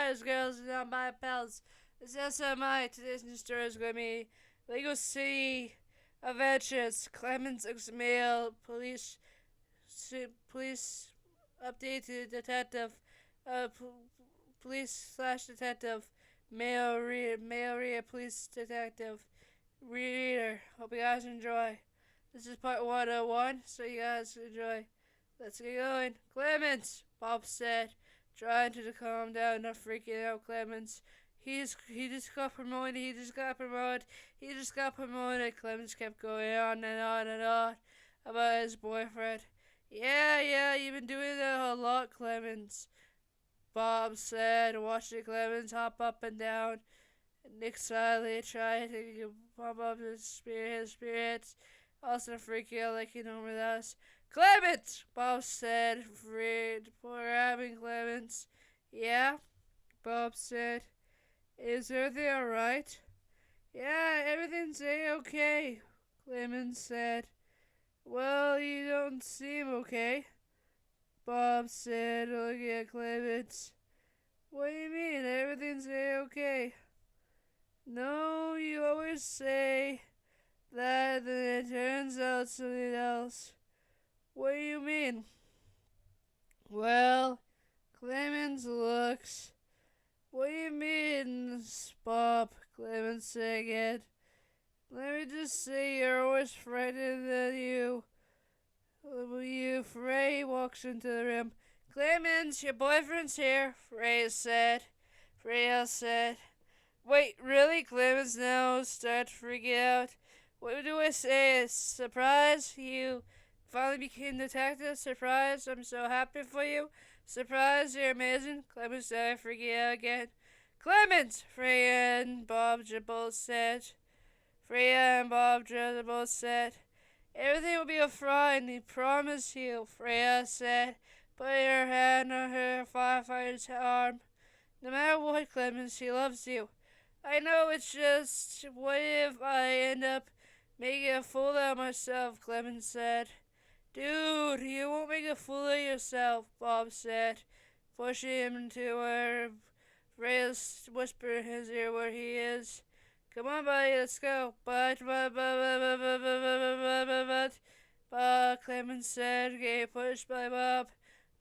guys, girls, and all my pals. It's SMI. Today's news story is going to be Lego City Adventures. Clemmons ex-male police update to detective. Police slash detective. Male reader, police detective. Reader. Hope you guys enjoy. This is part 101, so you guys enjoy. Let's get going. Clemmons, Bob said, trying to calm down, not freaking out. Clemmons, he just got promoted. He just got promoted. Clemmons kept going on and on and on about his boyfriend. Yeah, you've been doing that a lot, Clemmons, Bob said, watching Clemmons hop up and down. Nick silently tried to pump up his spirits, also freaking out like he normally does. Clemmons, Bob said, grabbing Clemmons. Yeah, Bob said. Is everything alright? Yeah, everything's okay, Clemmons said. Well, you don't seem okay, Bob said, looking at Clemmons. What do you mean, everything's okay? No, you always say that, then it turns out something else. What do you mean? Well, Clemmons looks. What do you mean, Bob? Clemmons said again. Let me just say you're always frightened that you Frey walks into the room. Clemmons, your boyfriend's here, Freya said. Wait, really? Clemmons now started freaking out. What do I say? Surprise? You finally became detective? Surprise? I'm so happy for you. Surprise? You're amazing. Clemmons started freaking out again. Clemmons! Freya and Bob both said. Everything will be fine, we promise you, Freya said, putting her hand on her firefighter's arm. No matter what, Clemmons, she loves you. I know, it's just, what if I end up making a fool out of myself, Clemmons said. Dude, you won't make a fool of yourself, Bob said, pushing him to where Freya's whispered in his ear where he is. Come on, buddy, let's go. But, Clemmons said, getting pushed by Bob.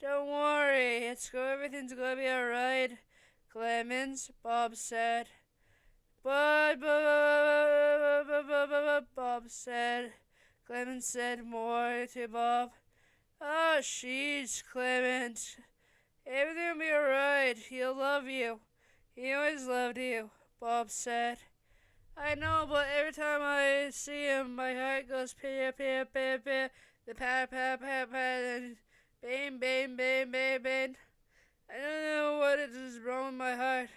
Don't worry, everything's gonna be alright, Clemmons, Bob said. But, Bob said. Clemmons said more to Bob. Oh, jeez, Clemmons. Everything will be alright. He'll love you. He always loved you, Bob said. I know, but every time I see him, my heart goes pit, the pat, and bang, bang. I don't know what is wrong with my heart,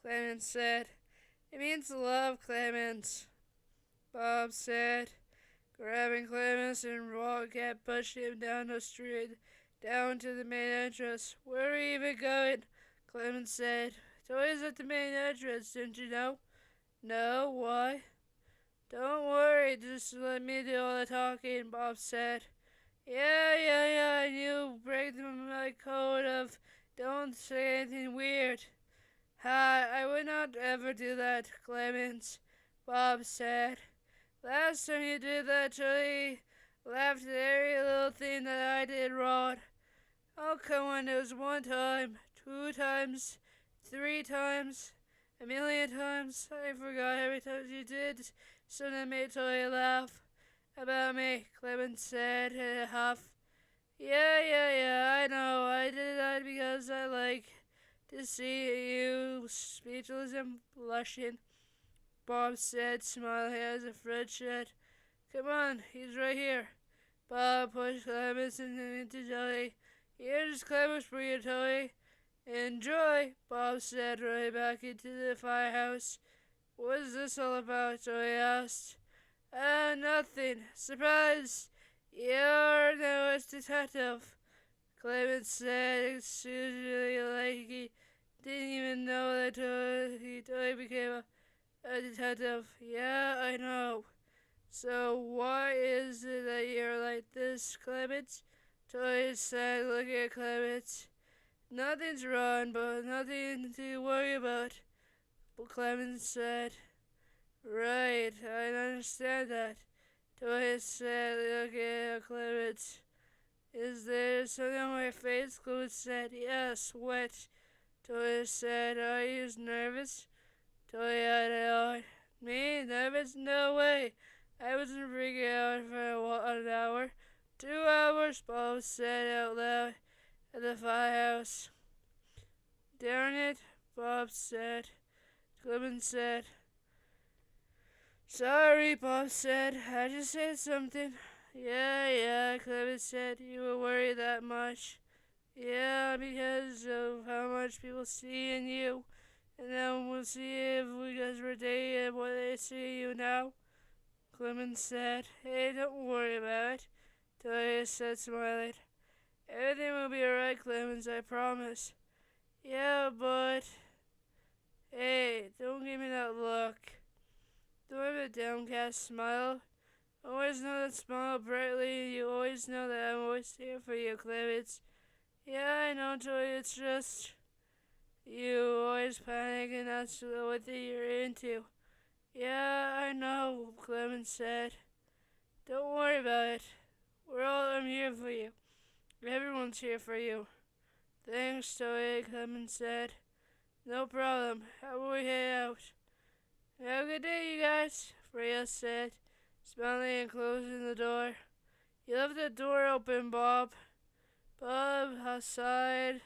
Clemmons said. It means love, Clemmons, Bob said, grabbing Clemmons and kept pushing him down the street, down to the main entrance. Where are you even going? Clemmons said. It's always at the main entrance, didn't you know? No, why? Don't worry, just let me do all the talking, Bob said. Yeah, I knew. Break my code of don't say anything weird. Ha, I would not ever do that, Clemmons, Bob said. Last time you did that, Charlie laughed at every little thing that I did wrong. Oh, come on, it was 1 time, 2 times, 3 times, 1,000,000 times. I forgot every time you did something that made Charlie laugh. About me, Clemmons said in a huff. Yeah, I know. I did that because I like to see you speechless and blushing, Bob said, smiling as a friend should. Come on, he's right here. Bob pushed Clemmons into Joey. Here's Clemmons for you, Joey. Enjoy, Bob said, running back into the firehouse. What is this all about? Joey asked. Nothing. Surprise! You're now a detective, Clemmons said, excusingly, like he didn't even know that he totally became a detective. Yeah, I know. So why is it that you're like this, Clemmons? Joey said, looking at Clemmons. Nothing's wrong, but nothing to worry about, Clemmons said. Right, I understand that. Toya said, looking at Clemmons. Is there something on my face? Clemmons said, yes, wet. Toya said, are you nervous? Toya out. Me? Nervous? No way. I wasn't freaking out for an hour. 2 hours, Bob said out loud at the firehouse. Darn it, Bob said. Clemmons said. Sorry, Bob said. I just said something. Yeah, Clemmons said. You were worried that much. Yeah, because of how much people see in you. And then we'll see if because we're dating what they see you now. Clemmons said. Hey, don't worry about it. Toya said, smiling. Everything will be alright, Clemmons, I promise. Yeah, but... Hey, don't give me that look. Don't have a downcast smile. Always know that smile brightly. You always know that I'm always here for you, Clemmons. Yeah, I know, Toya, it's just... You always panic and that's what you're into. Yeah, I know, Clemmons said. Don't worry about it. I'm here for you. Everyone's here for you. Thanks, Toya, Clemmons said. No problem. How about we head out? Have a good day, you guys, Freya said, smiling and closing the door. You left the door open, Bob. Bob sighed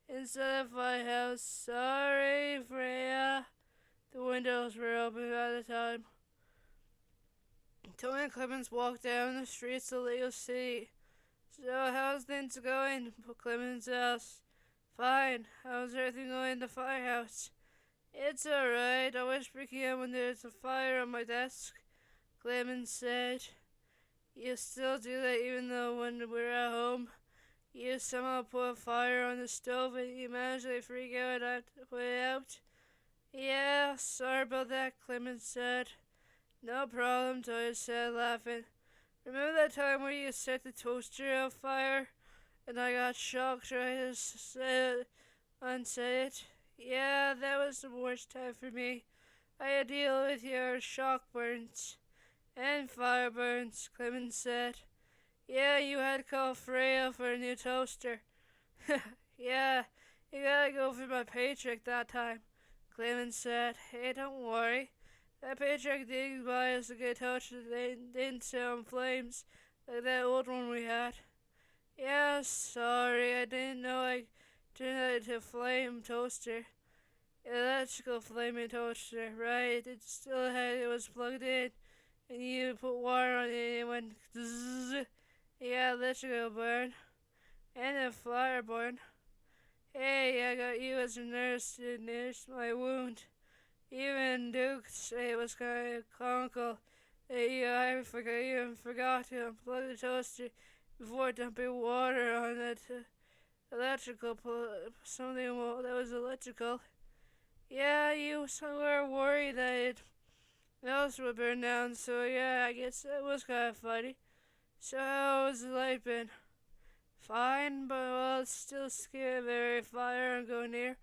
inside the firehouse. Sorry, Freya. The windows were open at the time. Tony and Clemmons walked down the streets of Lego City. So, how's things going? Clemmons asked. Fine. How's everything going in the firehouse? It's alright. Always freaking out when there's a fire on my desk, Clemmons said. You still do that even though when we're at home, you somehow put a fire on the stove and you manage to freak out and have to put it out? Yeah, sorry about that, Clemmons said. No problem, Toya said, laughing. Remember that time where you set the toaster on fire and I got shocked trying to unset it? Yeah, that was the worst time for me. I had to deal with your shock burns and fire burns, Clemmons said. Yeah, you had to call Freya for a new toaster. Yeah, you gotta go for my paycheck that time, Clemmons said. Hey, don't worry. That paycheck didn't buy us a good toaster. They didn't set on flames like that old one we had. Yeah, sorry, I didn't know I turned that into a flame toaster. Electrical flaming toaster, right? It was plugged in, and you put water on it, and it went zzz. Yeah, electrical burn, and a fire burn. Hey, I got you as a nurse to nurse my wound. Even Duke said it was kind of comical that I forgot to unplug the toaster before dumping water on that something that was electrical. Yeah, you were worried that it else would burn down, so yeah, I guess that was kind of funny. So how's the light been? Fine, but it's still scared of every fire I'm going near.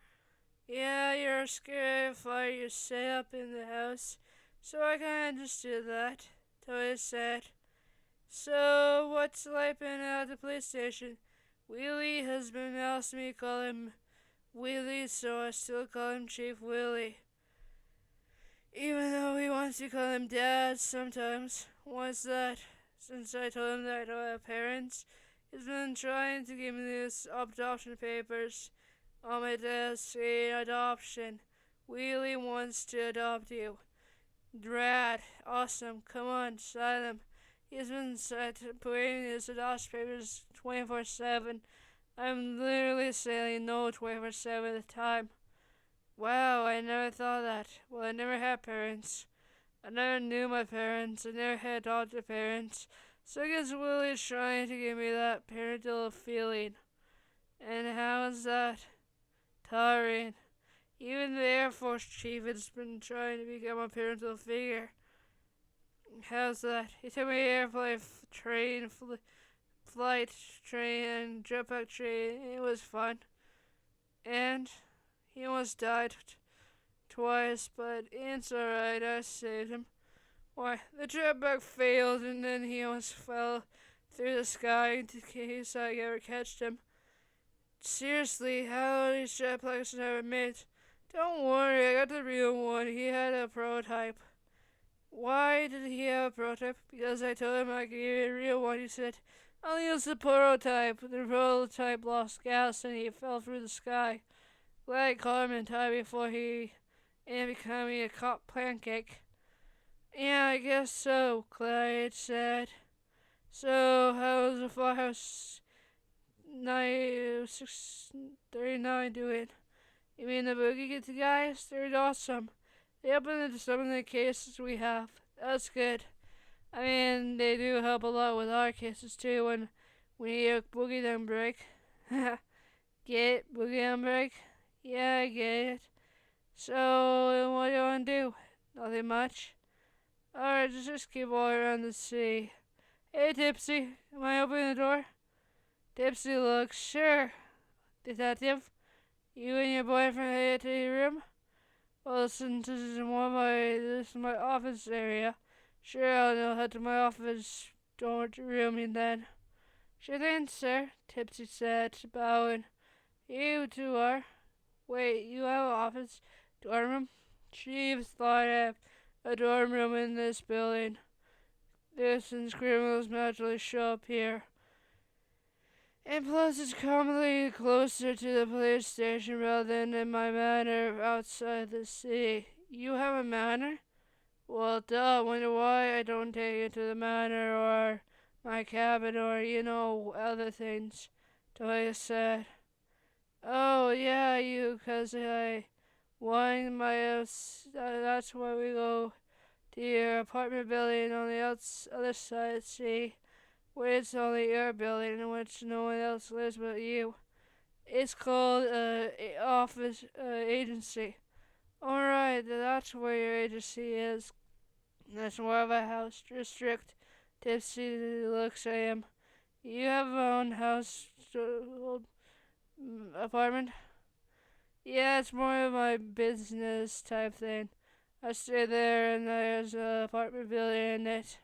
Yeah, you're scared of fire you set up in the house, so I kinda understood that, Toya said. So, what's the light been at the police station? Wheelie has been asking me to call him Willie, so I still call him Chief Willie. Even though he wants to call him Dad sometimes. What's that? Since I told him that I don't have parents, he's been trying to give me these adoption papers on my desk saying adoption. Wheelie wants to adopt you. Rad. Awesome. Come on, sign them. He's been putting his adoption papers 24/7. I'm literally saying no 24/7 at the time. Wow, I never thought that. Well, I never had parents. I never knew my parents. I never had adopted parents. So I guess Willie's trying to give me that parental feeling. And how is that? Tiring. Even the Air Force chief has been trying to become a parental figure. How's that? He took me airplane, flight, train, and jetpack train. It was fun. and he almost died twice, but it's alright, I saved him. Why, the jetpack failed, and then he almost fell through the sky in case I ever catched him. Seriously, how are these jetpacks never made? Don't worry, I got the real one. He had a prototype. Why did he have a prototype? Because I told him I could give you a real one. He said, I'll use the prototype. The prototype lost gas and he fell through the sky. Glad I caught him in time before he ended up becoming a cop pancake. Yeah, I guess so, Clyde said. So, how's the firehouse 639 doing? You mean the Boogie Kids guys? They're awesome. They opened into some of the cases we have. That's good. I mean, they do help a lot with our cases too when we need a boogie down break. Get it? Boogie down break? Yeah, I get it. So, what do you want to do? Nothing much. Alright, just keep walking around the sea. Hey, Tipsy, am I opening the door? Tipsy looks, sure. Detective, you and your boyfriend headed to your room? Well, since this is my office area, sure I'll head to my office dormitory room then. Sure thing, sir, Tipsy said, bowing. You two are. Wait, you have an office dorm room? Chiefs thought I have a dorm room in this building. Since criminals naturally show up here. And plus, it's commonly closer to the police station rather than in my manor outside the city. You have a manor? Well, duh, wonder why I don't take it to the manor or my cabin or, other things, Toya said. Oh, yeah, cause I won that's why we go to your apartment building on the other side, see? Where it's only your building in which no one else lives but you. It's called office agency. Alright, that's where your agency is. That's more of a house district. Tipsy looks at him. You have your own house apartment? Yeah, it's more of my business type thing. I stay there and there's an apartment building in it.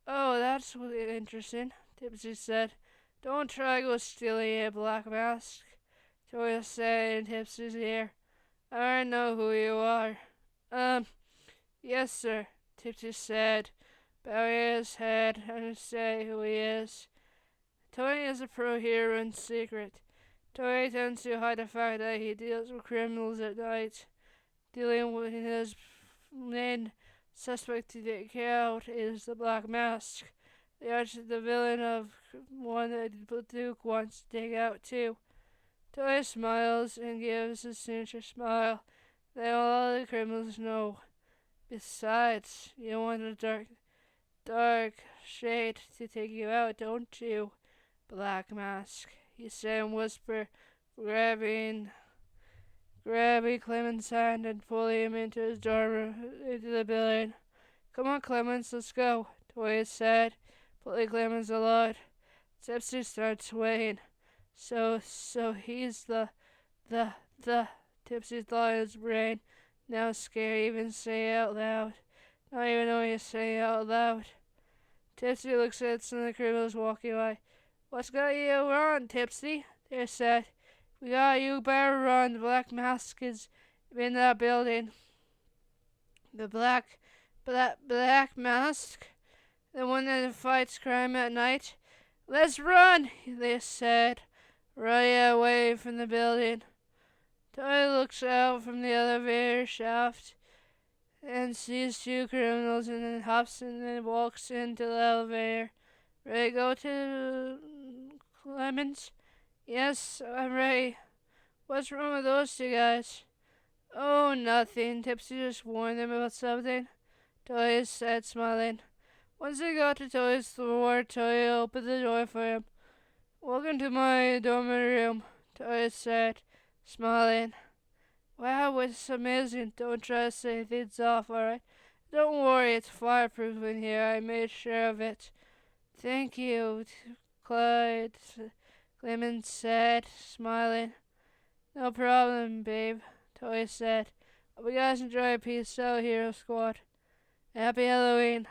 Oh, that's really interesting, Tipsy said. Don't try to go stealing a black mask, Toya said in Tipsy's ear. I already know who you are. Yes, sir, Tipsy said, bowing his head and say who he is. Tony is a pro hero in secret. Tony tends to hide the fact that he deals with criminals at night. Dealing with his main suspect to take out is the Black Mask. The villain of one that Duke wants to take out too. Toy smiles and gives a sinister smile that all the criminals know. Besides, you want a dark shade to take you out, don't you, Black Mask? He said in a whisper, grabbing Clemmons' hand and pulling him into his dorm into the building. Come on, Clemmons, let's go, Toya said, pulling Clemmons a lot. Tipsy starts swaying. So he's the Tipsy thought in his brain. Now scared even say it out loud. Not even knowing to say it out loud. Tipsy looks at some of the criminals walking by. What's got you on, Tipsy? They said. We got you, better run. The Black Mask is in that building. The black mask? The one that fights crime at night? Let's run, they said, running away from the building. Toy looks out from the elevator shaft and sees two criminals and then hops and then walks into the elevator. Ready to go to Clemmons? Yes, I'm ready. What's wrong with those two guys? Oh, nothing. Tipsy just warned them about something, Toya said, smiling. Once they got to Toya's floor, Toya opened the door for him. Welcome to my dormitory room, Toya said, smiling. Wow, it's amazing. Don't try to say things off, alright? Don't worry, it's fireproof in here. I made sure of it. Thank you, Clyde, Clemmons said, smiling. No problem, babe, Toy said. Hope you guys enjoy Peace Out, Hero Squad. Happy Halloween.